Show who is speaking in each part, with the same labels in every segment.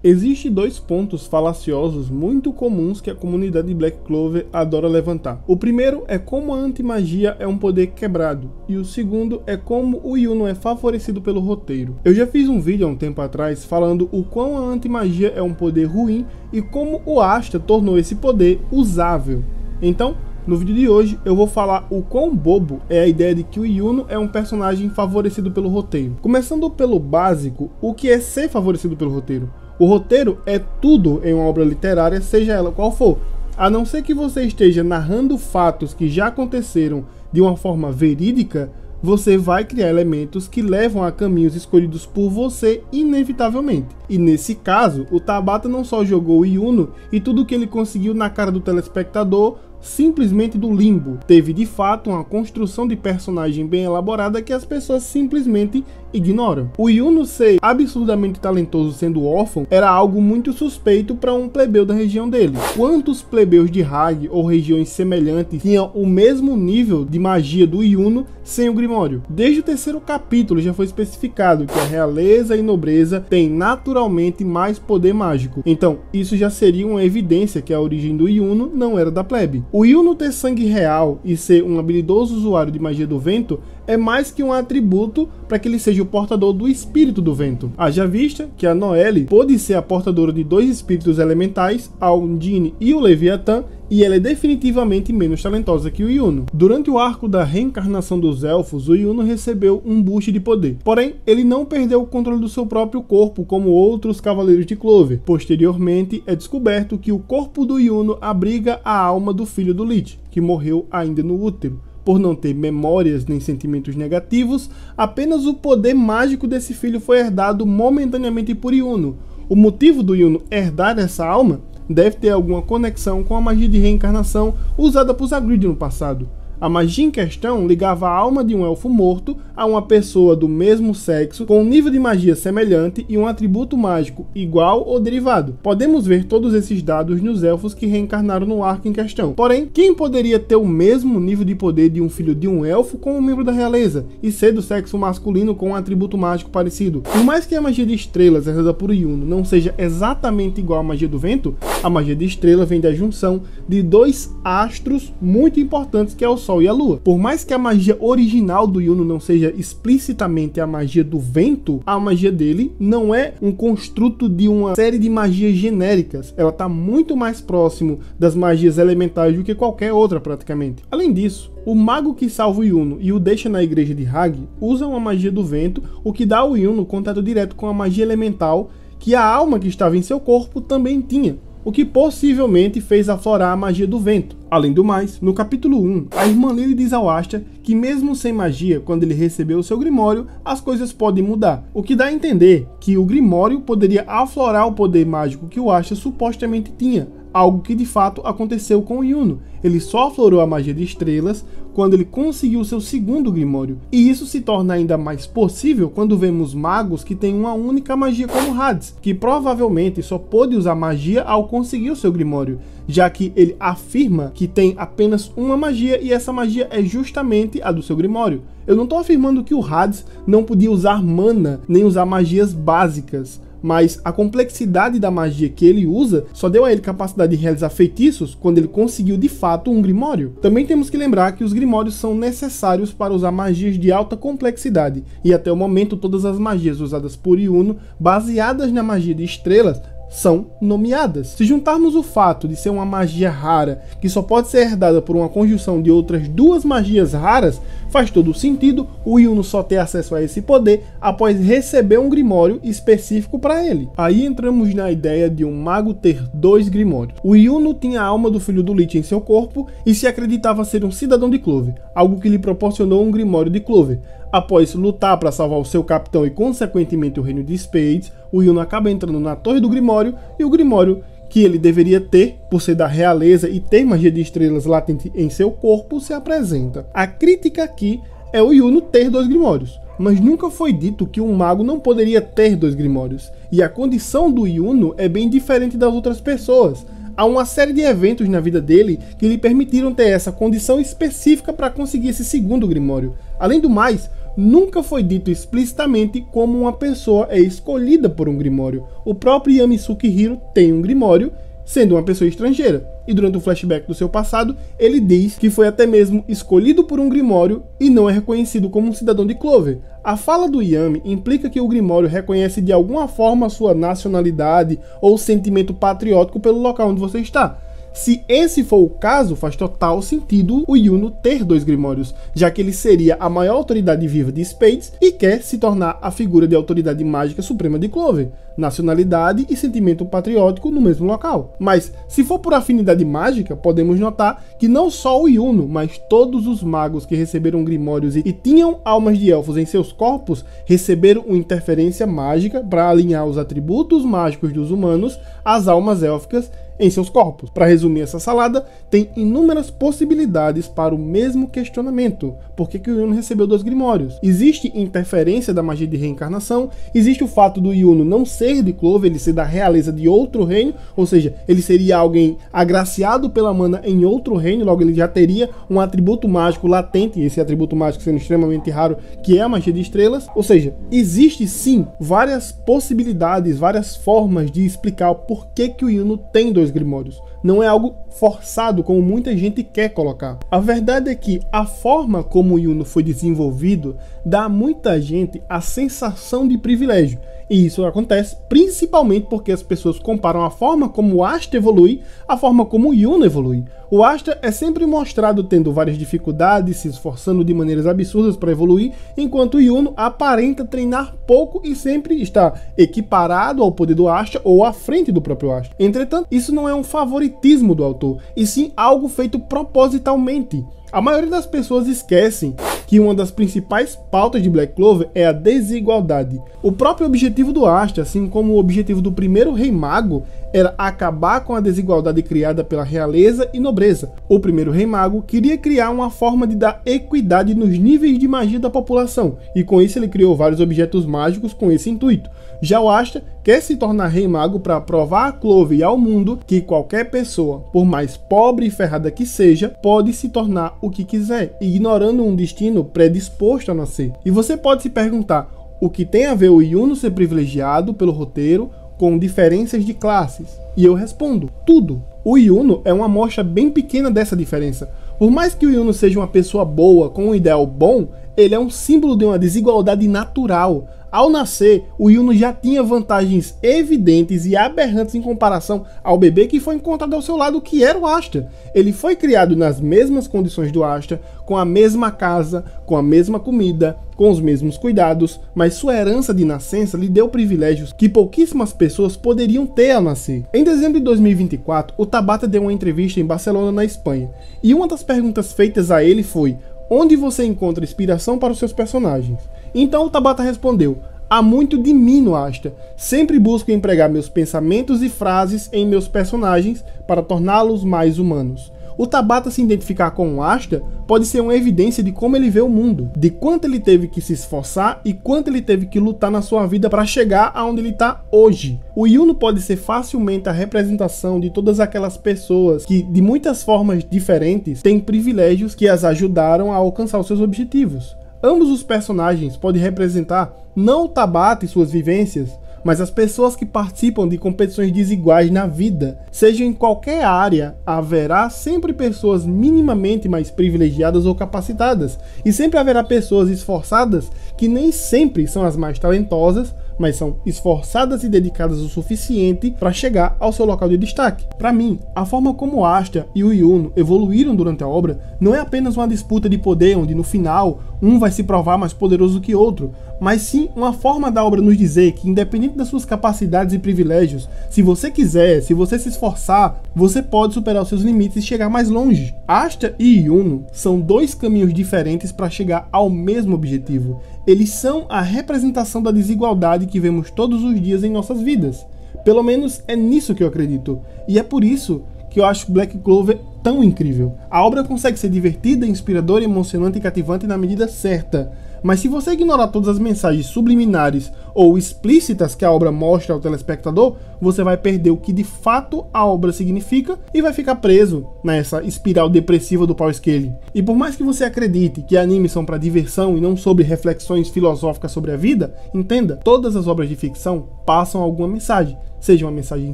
Speaker 1: Existem dois pontos falaciosos muito comuns que a comunidade de Black Clover adora levantar. O primeiro é como a antimagia é um poder quebrado, e o segundo é como o Yuno é favorecido pelo roteiro. Eu já fiz um vídeo há um tempo atrás falando o quão a antimagia é um poder ruim e como o Asta tornou esse poder usável. Então, no vídeo de hoje eu vou falar o quão bobo é a ideia de que o Yuno é um personagem favorecido pelo roteiro. Começando pelo básico, o que é ser favorecido pelo roteiro? O roteiro é tudo em uma obra literária, seja ela qual for, a não ser que você esteja narrando fatos que já aconteceram de uma forma verídica, você vai criar elementos que levam a caminhos escolhidos por você inevitavelmente. E nesse caso, o Tabata não só jogou o Yuno e tudo que ele conseguiu na cara do telespectador simplesmente do limbo. Teve de fato uma construção de personagem bem elaborada que as pessoas simplesmente ignoram. O Yuno ser absurdamente talentoso sendo órfão era algo muito suspeito para um plebeu da região dele. Quantos plebeus de Hag ou regiões semelhantes tinham o mesmo nível de magia do Yuno sem o Grimório? Desde o terceiro capítulo já foi especificado que a realeza e nobreza têm naturalmente mais poder mágico. Então isso já seria uma evidência que a origem do Yuno não era da plebe. O Yuno ter sangue real e ser um habilidoso usuário de magia do vento é mais que um atributo para que ele seja o portador do espírito do vento. Haja vista que a Noelle pôde ser a portadora de dois espíritos elementais, a Undine e o Leviatã, e ela é definitivamente menos talentosa que o Yuno. Durante o arco da reencarnação dos elfos, o Yuno recebeu um boost de poder. Porém, ele não perdeu o controle do seu próprio corpo, como outros cavaleiros de Clover. Posteriormente, é descoberto que o corpo do Yuno abriga a alma do filho do Lich, que morreu ainda no útero. Por não ter memórias nem sentimentos negativos, apenas o poder mágico desse filho foi herdado momentaneamente por Yuno. O motivo do Yuno herdar essa alma deve ter alguma conexão com a magia de reencarnação usada por Zagreed no passado. A magia em questão ligava a alma de um elfo morto a uma pessoa do mesmo sexo com um nível de magia semelhante e um atributo mágico igual ou derivado. Podemos ver todos esses dados nos elfos que reencarnaram no arco em questão. Porém, quem poderia ter o mesmo nível de poder de um filho de um elfo com um membro da realeza e ser do sexo masculino com um atributo mágico parecido? Por mais que a magia de estrelas herdada por Yuno não seja exatamente igual à magia do vento, a magia de estrela vem da junção de dois astros muito importantes que é o Sol e a Lua. Por mais que a magia original do Yuno não seja explicitamente a magia do vento, a magia dele não é um construto de uma série de magias genéricas. Ela está muito mais próximo das magias elementais do que qualquer outra praticamente. Além disso, o mago que salva o Yuno e o deixa na igreja de Hag usa uma magia do vento, o que dá ao Yuno contato direto com a magia elemental que a alma que estava em seu corpo também tinha, o que possivelmente fez aflorar a magia do vento. Além do mais, no capítulo 1, a irmã Lily diz ao Asta que mesmo sem magia, quando ele recebeu o seu Grimório, as coisas podem mudar, o que dá a entender que o Grimório poderia aflorar o poder mágico que o Asta supostamente tinha, algo que de fato aconteceu com o Yuno. Ele só aflorou a magia de estrelas quando ele conseguiu seu segundo Grimório, e isso se torna ainda mais possível quando vemos magos que têm uma única magia como Hades, que provavelmente só pôde usar magia ao conseguir o seu Grimório, já que ele afirma que tem apenas uma magia e essa magia é justamente a do seu Grimório. Eu não estou afirmando que o Hades não podia usar mana, nem usar magias básicas, mas a complexidade da magia que ele usa só deu a ele capacidade de realizar feitiços quando ele conseguiu de fato um Grimório. Também temos que lembrar que os Grimórios são necessários para usar magias de alta complexidade, e até o momento todas as magias usadas por Yuno, baseadas na magia de estrelas, são nomeadas. Se juntarmos o fato de ser uma magia rara, que só pode ser herdada por uma conjunção de outras duas magias raras, faz todo o sentido o Yuno só ter acesso a esse poder após receber um Grimório específico para ele. Aí entramos na ideia de um mago ter dois Grimórios. O Yuno tinha a alma do filho do Lich em seu corpo e se acreditava ser um cidadão de Clover, algo que lhe proporcionou um Grimório de Clover. Após lutar para salvar o seu capitão e consequentemente o reino de Spades, o Yuno acaba entrando na torre do Grimório e o Grimório que ele deveria ter, por ser da realeza e ter magia de estrelas latente em seu corpo, se apresenta. A crítica aqui é o Yuno ter dois Grimórios, mas nunca foi dito que um mago não poderia ter dois Grimórios, e a condição do Yuno é bem diferente das outras pessoas. Há uma série de eventos na vida dele que lhe permitiram ter essa condição específica para conseguir esse segundo Grimório. Além do mais, nunca foi dito explicitamente como uma pessoa é escolhida por um Grimório. O próprio Yamizuki Hiro tem um Grimório, sendo uma pessoa estrangeira. E durante o flashback do seu passado, ele diz que foi até mesmo escolhido por um Grimório e não é reconhecido como um cidadão de Clover. A fala do Yami implica que o Grimório reconhece de alguma forma sua nacionalidade ou sentimento patriótico pelo local onde você está. Se esse for o caso, faz total sentido o Yuno ter 2 Grimórios, já que ele seria a maior autoridade viva de Spades e quer se tornar a figura de autoridade mágica suprema de Clover, nacionalidade e sentimento patriótico no mesmo local. Mas, se for por afinidade mágica, podemos notar que não só o Yuno, mas todos os magos que receberam Grimórios e tinham almas de elfos em seus corpos, receberam uma interferência mágica para alinhar os atributos mágicos dos humanos às almas élficas em seus corpos. Para resumir essa salada, tem inúmeras possibilidades para o mesmo questionamento. Por que o Yuno recebeu 2 Grimórios? Existe interferência da magia de reencarnação, existe o fato do Yuno não ser de Clover, ele ser da realeza de outro reino, ou seja, ele seria alguém agraciado pela mana em outro reino, logo ele já teria um atributo mágico latente, esse atributo mágico sendo extremamente raro, que é a magia de estrelas. Ou seja, existe sim várias possibilidades, várias formas de explicar o porquê que o Yuno tem 2 Grimórios. Não é algo forçado, como muita gente quer colocar. A verdade é que a forma como o Yuno foi desenvolvido dá a muita gente a sensação de privilégio. E isso acontece principalmente porque as pessoas comparam a forma como o Asta evolui à forma como o Yuno evolui. O Asta é sempre mostrado tendo várias dificuldades, se esforçando de maneiras absurdas para evoluir, enquanto o Yuno aparenta treinar pouco e sempre está equiparado ao poder do Asta ou à frente do próprio Asta. Entretanto, isso não é um favoritismo do autor, e sim algo feito propositalmente. A maioria das pessoas esquecem que uma das principais pautas de Black Clover é a desigualdade. O próprio objetivo do Asta, assim como o objetivo do primeiro Rei Mago, era acabar com a desigualdade criada pela realeza e nobreza. O primeiro Rei Mago queria criar uma forma de dar equidade nos níveis de magia da população, e com isso ele criou vários objetos mágicos com esse intuito. Já o Asta quer se tornar Rei Mago para provar a Clover e ao mundo que qualquer pessoa, por mais pobre e ferrada que seja, pode se tornar o que quiser, ignorando um destino predisposto a nascer. E você pode se perguntar, o que tem a ver o Yuno ser privilegiado pelo roteiro com diferenças de classes? E eu respondo, tudo. O Yuno é uma amostra bem pequena dessa diferença. Por mais que o Yuno seja uma pessoa boa, com um ideal bom, ele é um símbolo de uma desigualdade natural. Ao nascer, o Yuno já tinha vantagens evidentes e aberrantes em comparação ao bebê que foi encontrado ao seu lado, que era o Asta. Ele foi criado nas mesmas condições do Asta, com a mesma casa, com a mesma comida, com os mesmos cuidados, mas sua herança de nascença lhe deu privilégios que pouquíssimas pessoas poderiam ter ao nascer. Em dezembro de 2024, o Tabata deu uma entrevista em Barcelona, na Espanha, e uma das perguntas feitas a ele foi: onde você encontra inspiração para os seus personagens? Então o Tabata respondeu: há muito de mim no Asta. Sempre busco empregar meus pensamentos e frases em meus personagens para torná-los mais humanos. O Tabata se identificar com o Asta pode ser uma evidência de como ele vê o mundo, de quanto ele teve que se esforçar e quanto ele teve que lutar na sua vida para chegar aonde ele está hoje. O Yuno pode ser facilmente a representação de todas aquelas pessoas que, de muitas formas diferentes, têm privilégios que as ajudaram a alcançar os seus objetivos. Ambos os personagens podem representar não o Tabata e suas vivências, mas as pessoas que participam de competições desiguais na vida. Seja em qualquer área, haverá sempre pessoas minimamente mais privilegiadas ou capacitadas, e sempre haverá pessoas esforçadas que nem sempre são as mais talentosas, mas são esforçadas e dedicadas o suficiente para chegar ao seu local de destaque. Para mim, a forma como Asta e o Yuno evoluíram durante a obra não é apenas uma disputa de poder, onde no final um vai se provar mais poderoso que outro, mas sim uma forma da obra nos dizer que, independente das suas capacidades e privilégios, se você quiser, se você se esforçar, você pode superar os seus limites e chegar mais longe. Asta e Yuno são 2 caminhos diferentes para chegar ao mesmo objetivo. Eles são a representação da desigualdade que vemos todos os dias em nossas vidas. Pelo menos é nisso que eu acredito. E é por isso que eu acho Black Clover tão incrível. A obra consegue ser divertida, inspiradora, emocionante e cativante na medida certa. Mas se você ignorar todas as mensagens subliminares ou explícitas que a obra mostra ao telespectador, você vai perder o que de fato a obra significa e vai ficar preso nessa espiral depressiva do power scaling. E por mais que você acredite que animes são para diversão e não sobre reflexões filosóficas sobre a vida, entenda, todas as obras de ficção passam alguma mensagem, seja uma mensagem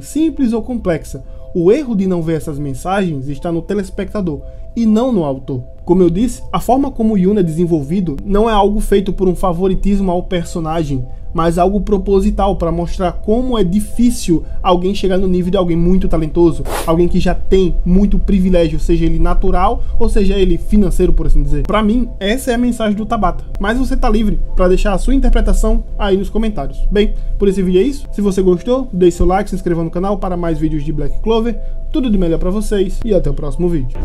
Speaker 1: simples ou complexa. O erro de não ver essas mensagens está no telespectador e não no autor. Como eu disse, a forma como o Yuno é desenvolvido não é algo feito por um favoritismo ao personagem, mas algo proposital para mostrar como é difícil alguém chegar no nível de alguém muito talentoso, alguém que já tem muito privilégio, seja ele natural ou seja ele financeiro, por assim dizer. Para mim, essa é a mensagem do Tabata, mas você tá livre para deixar a sua interpretação aí nos comentários. Bem, por esse vídeo é isso. Se você gostou, deixe seu like, se inscreva no canal para mais vídeos de Black Clover. Tudo de melhor para vocês e até o próximo vídeo.